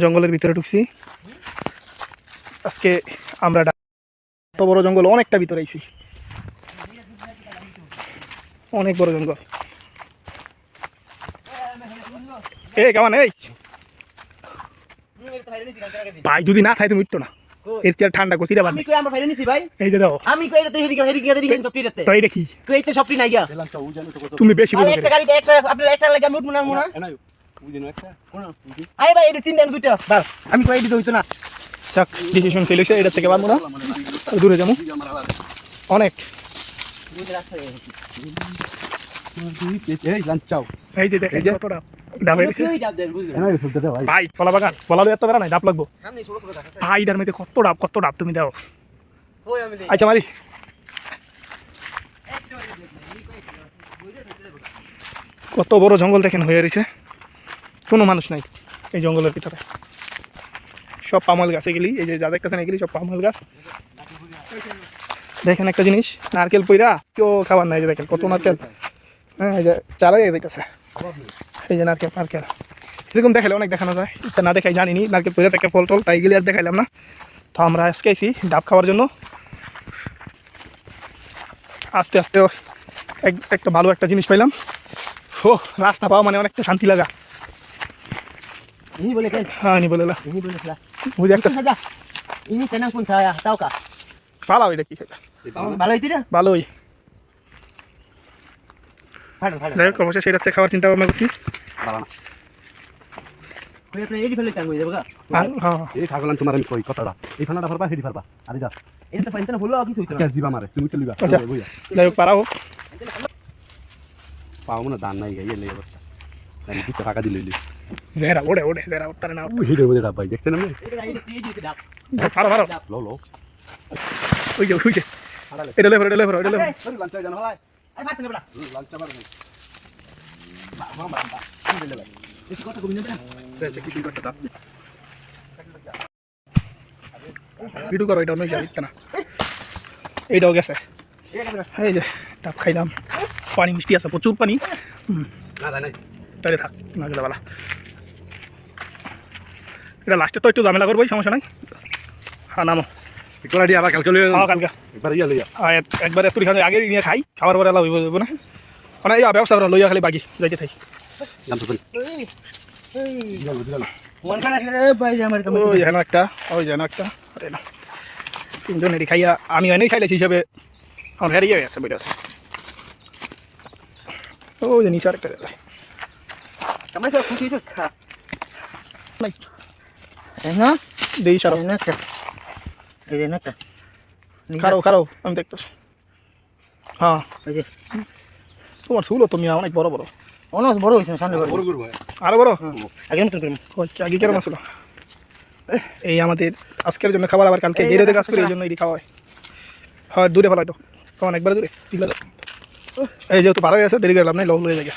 জঙ্গলের ভিতরে ঢুকছি আজকে আমরা। এত বড় জঙ্গল, অনেকটা ভিতরে আইছি, অনেক বড় জঙ্গল। এই কেমন এই ভাই, যদি না খাই তুমি উঠতো না। এর চেয়ে ঠান্ডা করছি রে ভাই। আমরা ফাইলে নিছি ভাই, এই যে দাও। আমি কই এটা দেখি হেডি সবটিতে তো এটা কি কই এটা সবটি নাই গা। তুমি বেশি বলো। একটা গাড়িতে একটা আপনার একটা লাগে আমি উঠবো না মনে না বুঝিনো একটা কোন আরে ভাই এটা তিনটা দুইটা বাস। আমি কই এডি হইতো না। চাক ডিসিশন ফেল হইছে, এটা থেকে বাড়বো না, দূরে যাবো অনেক। এই লাঞ্চাও এই যে দেখেন কতটা ডাব হইছে ভাই। কলা বাগান কলালে এত বেড়া নাই, ডাব লাগবো ভাই। এটার মধ্যে কত ডাব তুমি দাও। আচ্ছা মারি কত বড় জঙ্গল দেখেন হয়ে রয়েছে, কোনো মানুষ নাই এই জঙ্গলের ভিতরে। সব পামাল গাছে গেলি, এই যে যা দেখতেছেন এগুলি সব পামাল গাছ। দেখেন একটা জিনিস, নারকেল পইরা কেউ খাবার নাই। যে দেখেন কত নারকেল, হ্যাঁ এই যে চালাই দেখতেছে, এই যে নারকেল নারকেল এরকম দেখালে অনেক দেখানো যায়। এটা না দেখাই জানিনি নারকেল পইরা থেকে ফল টল, তাই গেলে আর দেখাইলাম না। তো আমরা আজকে আইছি ডাব খাওয়ার জন্য। আস্তে আস্তে একটা ভালো একটা জিনিস পাইলাম। ও রাস্তা পাওয়া মানে অনেকটা শান্তি লাগা। হ্যাঁ নি বলে বুঝে একটা ভালো এটা কি ভালোই যাই হোক, অবশ্যই সেটাতে খাওয়ার চিন্তা ভাবনা করছি। পারাও পাও না দান নাই গাইলে অবস্থা আমি দুটো টাকা দিলে জেরা ওড়ে ওড়ে জেরা উত্তরে না হিডে বলে ডাব ভাই দেখছেন আপনি পারো পারো লো লো ওই যে এটা লেভর লাঞ্চা জানো ভাই আই ফাট না বড়া লাঞ্চা মার বাবা আনলে ভাই এই কথা কই না রে কি সুন্দর কথা ভিডিও করো। এটা নয় যাইত না, এইটাও গেছে। এই যে ডাব খাইলাম, পানি মিষ্টি আছে, প্রচুর পানি। না নাই তাহলে থাক না গেলে বালা। এটা লাস্টে তো একটু ঝামেলা করবো, সমস্যা নাই। হ্যাঁ নামো একবার আইডিয়া আবার কালকে লইয়া কালকে একবার ইয়া লইয়া একবার এত খালি আগে নিয়ে খাই, খাবার পরে লাভ হইব না মানে এই ব্যবস্থা করা লইয়া খালি বাকি যাইতে থাকি। ওই যেন একটা আরে না তিনজন হেরি খাইয়া আমি এনেই খাইলেছি হিসাবে আমার হেরিয়ে গেছে বইটা আছে। ওই যে নিচে আরেকটা দেয় দেই সারো খারো আমি দেখতেছি। হ্যাঁ তোমার চুলো তুমি অনেক বড় বড়, অনেক বড় হয়েছে আরো বড় আগে কেরম ছিল। এই আমাদের আজকের জন্য খাবার, আবার কালকে গেড়ে কাজ করি, এই জন্য এটি খাওয়া হয়। হয় দূরে ফেলাই তো, তখন একবার দূরে এই যেহেতু পাড়া গেছে দেরি করলাম না, লগ লয়ে যায়।